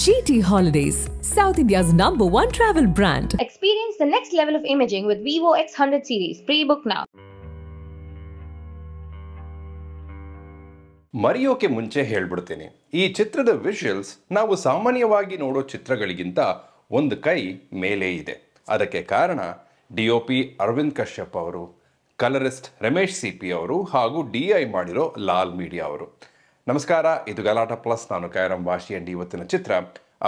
GT Holidays, South India's #1 travel brand. Experience the next level of imaging with Vivo X100 series. Pre-book now. ಮರೆಯೋಕೆ ಮುಂಚೆ ಹೇಳ್ಬಿಡ್ತೀನಿ, ಈ ಚಿತ್ರದ visuals ನಾವು ಸಾಮಾನ್ಯವಾಗಿ ನೋಡೋ ಚಿತ್ರಗಳಿಗಿಂತ ಒಂದು ಕೈ ಮೇಲೆ ಇದೆ. ಅದಕ್ಕೆ ಕಾರಣ DOP ಅರವಿಂದ್ ಕಶ್ಯಪ್ ಅವರು, ಕಲರಿಸ್ಟ್ ರಮೇಶ್ CP ಅವರು ಹಾಗೂ DI ಮಾಡಿರೋ ಲಾಲ್ ಮೀಡಿಯಾ ಅವರು. ನಮಸ್ಕಾರ, ಇದು ಗಲಾಟ ಪ್ಲಸ್. ನಾನು ಕಾಯರಂ ವಾಶಿ. ಅಂಡ್ ಇವತ್ತಿನ ಚಿತ್ರ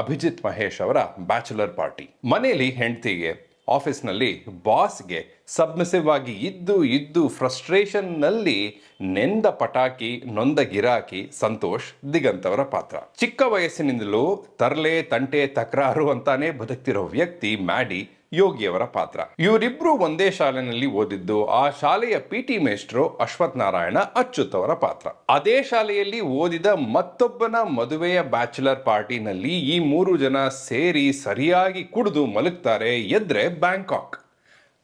ಅಭಿಜಿತ್ ಮಹೇಶ್ ಅವರ ಬ್ಯಾಚುಲರ್ ಪಾರ್ಟಿ. ಮನೆಯಲ್ಲಿ ಹೆಂಡತಿಗೆ, ಆಫೀಸ್ನಲ್ಲಿ ಬಾಸ್ಗೆ ಸಬ್ಮಿಸಿವ್ ಆಗಿ ಇದ್ದು ಫ್ರಸ್ಟ್ರೇಷನ್ನಲ್ಲಿ ನೆಂದ ಪಟಾಕಿ, ನೊಂದ ಗಿರಾಕಿ ಸಂತೋಷ್ ದಿಗಂತ್ ಅವರ ಪಾತ್ರ. ಚಿಕ್ಕ ವಯಸ್ಸಿನಿಂದಲೂ ತರ್ಲೆ, ತಂಟೆ, ತಕರಾರು ಅಂತಾನೆ ಬದುಕ್ತಿರೋ ವ್ಯಕ್ತಿ ಮ್ಯಾಡಿ ಯೋಗಿಯವರ ಪಾತ್ರ. ಇವರಿಬ್ರು ಒಂದೇ ಶಾಲೆಯಲ್ಲಿ ಓದಿದ್ದು. ಆ ಶಾಲೆಯ PT ಮೇಸ್ಟ್ರು ಅಶ್ವಥ್ ನಾರಾಯಣ ಅಚ್ಯುತ್ ಅವರ ಪಾತ್ರ. ಅದೇ ಶಾಲೆಯಲ್ಲಿ ಓದಿದ ಮತ್ತೊಬ್ಬನ ಮದುವೆಯ ಬ್ಯಾಚುಲರ್ ಪಾರ್ಟಿನಲ್ಲಿ ಈ 3 ಜನ ಸೇರಿ ಸರಿಯಾಗಿ ಕುಡಿದು ಮಲಗ್ತಾರೆ. ಎದ್ರೆ ಬ್ಯಾಂಕಾಕ್.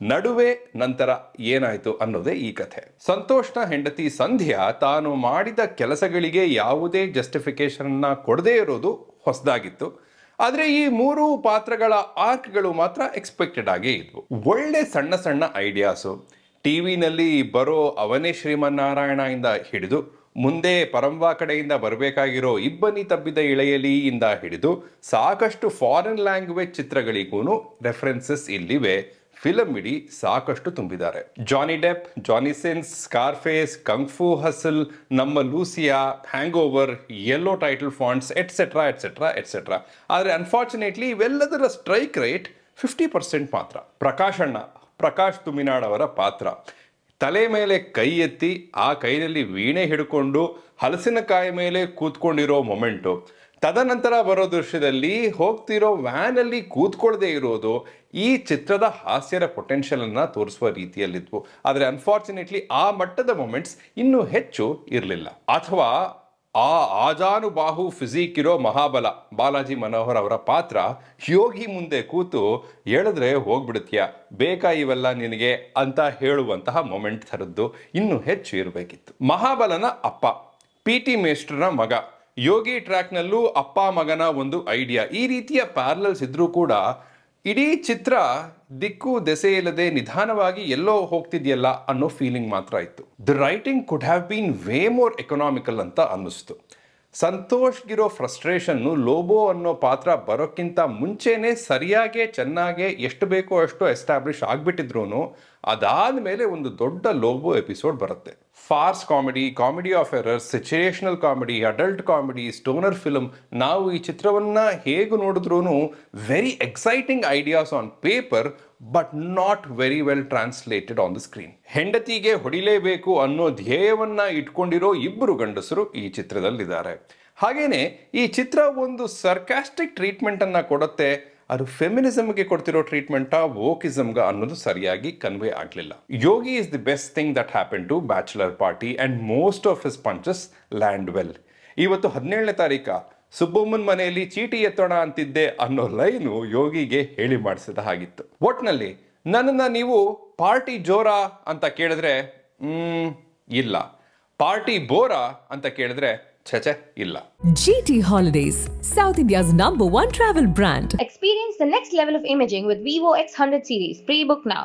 ನಡುವೆ ನಂತರ ಏನಾಯ್ತು ಅನ್ನೋದೇ ಈ ಕಥೆ. ಸಂತೋಷ್ನ ಹೆಂಡತಿ ಸಂಧ್ಯಾ ತಾನು ಮಾಡಿದ ಕೆಲಸಗಳಿಗೆ ಯಾವುದೇ ಜಸ್ಟಿಫಿಕೇಶನ್ ಕೊಡದೇ ಇರೋದು ಹೊಸದಾಗಿತ್ತು. ಆದರೆ ಈ 3 ಪಾತ್ರಗಳ ಆರ್ಕ್ಗಳು ಮಾತ್ರ ಎಕ್ಸ್ಪೆಕ್ಟೆಡ್ ಆಗೇ ಇದ್ವು. ಒಳ್ಳೆ ಸಣ್ಣ ಸಣ್ಣ ಐಡಿಯಾಸು, ಟಿವಿನಲ್ಲಿ ಬರೋ ಅವನೇ ಶ್ರೀಮನ್ನಾರಾಯಣ ಇಂದ ಹಿಡಿದು ಮುಂದೆ ಪರಂಬಾ ಕಡೆಯಿಂದ ಬರಬೇಕಾಗಿರೋ ಇಬ್ಬನಿ ತಬ್ಬಿದ ಇಳೆಯಲಿಯಿಂದ ಹಿಡಿದು ಸಾಕಷ್ಟು ಫಾರಿನ್ ಲ್ಯಾಂಗ್ವೇಜ್ ಚಿತ್ರಗಳಿಗೂ ರೆಫರೆನ್ಸಸ್ ಇಲ್ಲಿವೆ. ಫಿಲಂ ಇಡೀ ಸಾಕಷ್ಟು ತುಂಬಿದ್ದಾರೆ. ಜಾನಿ depth, Johnny Sins, ಸ್ಕಾರ್ಫೇಸ್, Kung Fu Hustle, ನಮ್ಮ Lucia, Hangover, yellow title fonts, et cetera et cetera et cetera. ಆದರೆ ಅನ್ಫಾರ್ಚುನೇಟ್ಲಿ ಇವೆಲ್ಲದರ ಸ್ಟ್ರೈಕ್ ರೇಟ್ 50% ಮಾತ್ರ. ಪ್ರಕಾಶ್ ತುಮಿನಾಡ್ ಅವರ ಪಾತ್ರ. ತಲೆ ಮೇಲೆ ಕೈ ಎತ್ತಿ ಆ ಕೈಯಲ್ಲಿ ವೀಣೆ ಹಿಡ್ಕೊಂಡು ಹಲಸಿನಕಾಯಿ ಮೇಲೆ ಕೂತ್ಕೊಂಡಿರೋ ಮೊಮೆಂಟು, ತದನಂತರ ಬರೋ ದೃಶ್ಯದಲ್ಲಿ ಹೋಗ್ತಿರೋ ವ್ಯಾನಲ್ಲಿ ಕೂತ್ಕೊಳ್ಳದೆ ಇರೋದು ಈ ಚಿತ್ರದ ಹಾಸ್ಯದ ಪೊಟೆನ್ಷಿಯಲ್ ಅನ್ನ ತೋರಿಸುವ ರೀತಿಯಲ್ಲಿದ್ವು. ಆದರೆ ಅನ್ಫಾರ್ಚುನೇಟ್ಲಿ ಆ ಮಟ್ಟದ ಮೊಮೆಂಟ್ಸ್ ಇನ್ನೂ ಹೆಚ್ಚು ಇರಲಿಲ್ಲ. ಅಥವಾ ಆ ಆಜಾನುಬಾಹು ಫಿಸಿಕ್ ಇರೋ ಮಹಾಬಲ ಬಾಲಾಜಿ ಮನೋಹರ್ ಅವರ ಪಾತ್ರ ಯೋಗಿ ಮುಂದೆ ಕೂತು ಹೇಳಿದ್ರೆ ಹೋಗ್ಬಿಡುತ್ತೀಯ, ಬೇಕಾ ಇವೆಲ್ಲ ನಿನಗೆ ಅಂತ ಹೇಳುವಂತಹ ಮೊಮೆಂಟ್ ಥರದ್ದು ಇನ್ನೂ ಹೆಚ್ಚು ಇರಬೇಕಿತ್ತು. ಮಹಾಬಲನ ಅಪ್ಪ, PT ಮೇಸ್ಟ್ರನ ಮಗ, ಯೋಗಿ ಟ್ರ್ಯಾಕ್ನಲ್ಲೂ ಅಪ್ಪ ಮಗನ ಒಂದು ಐಡಿಯಾ. ಈ ರೀತಿಯ ಪ್ಯಾರಲಲ್ಸ್ ಇದ್ರೂ ಕೂಡ ಇಡೀ ಚಿತ್ರ ದಿಕ್ಕು ದೆಸೆ ಇಲ್ಲದೆ ನಿಧಾನವಾಗಿ ಎಲ್ಲೋ ಹೋಗ್ತಿದೆಯಲ್ಲ ಅನ್ನೋ ಫೀಲಿಂಗ್ ಮಾತ್ರ ಇತ್ತು. The writing could have been way more economical ಅಂತ ಅನ್ನಿಸ್ತು. ಸಂತೋಷ್ಗಿರೋ ಫ್ರಸ್ಟ್ರೇಷನ್ನು ಲೋಬೋ ಅನ್ನೋ ಪಾತ್ರ ಬರೋಕ್ಕಿಂತ ಮುಂಚೆನೆ ಸರಿಯಾಗೆ ಚೆನ್ನಾಗೆ ಎಷ್ಟು ಬೇಕೋ ಅಷ್ಟು ಎಸ್ಟಾಬ್ಲಿಷ್ ಆಗಿಬಿಟ್ಟಿದ್ರು ಅದಾದ ಮೇಲೆ ಒಂದು ದೊಡ್ಡ ಲೋಬೋ ಎಪಿಸೋಡ್ ಬರುತ್ತೆ. Farce comedy, comedy of errors, situational comedy, adult comedy, stoner film. ನಾವು ಈ ಚಿತ್ರವನ್ನ ಹೇಗೆ ನೋಡಿದ್ರೂ very exciting ideas on paper but not very well translated on the screen. ಹೆಂಡತಿಗೆ ಹೊಡಿಲೇಬೇಕು ಅನ್ನೋ ಧ್ಯೇಯವನ್ನ ಇಟ್ಕೊಂಡಿರೋ ಇಬ್ಬರು ಗಂಡಸರು ಈ ಚಿತ್ರದಲ್ಲಿದ್ದಾರೆ. ಹಾಗೇನೆ ಈ ಚಿತ್ರ ಒಂದು ಸರ್ಕಾಸ್ಟಿಕ್ ಟ್ರೀಟ್ಮೆಂಟ್ ಅನ್ನ ಕೊಡುತ್ತೆ. ಅದು ಫೆಮಿನಿಸಮ್ಗೆ ಕೊಡ್ತಿರೋ ಟ್ರೀಟ್ಮೆಂಟಾ ವೋಕಿಸಮ್ಗ ಅನ್ನೋದು ಸರಿಯಾಗಿ ಕನ್ವೆ ಆಗಲಿಲ್ಲ. Yogi is the best thing that happen to Bachelor Party and most of his punches land well. ಇವತ್ತು 17ನೇ ತಾರೀಕು ಸುಬ್ಬಮ್ಮನ ಮನೆಯಲ್ಲಿ ಚೀಟಿ ಎತ್ತೋಣ ಅಂತಿದ್ದೆ ಅನ್ನೋ ಲೈನು ಯೋಗಿಗೆ ಹೇಳಿ ಮಾಡಿಸಿದ ಹಾಗಿತ್ತು. ಒಟ್ನಲ್ಲಿ ನನ್ನನ್ನು ನೀವು ಪಾರ್ಟಿ ಜೋರಾ ಅಂತ ಕೇಳಿದ್ರೆ ಇಲ್ಲ, ಪಾರ್ಟಿ ಬೋರಾ ಅಂತ ಕೇಳಿದ್ರೆ ಛೆ ಇಲ್ಲ. GT Holidays, South India's #1 travel brand. Experience the next level of imaging with Vivo X100 series. Pre-book now.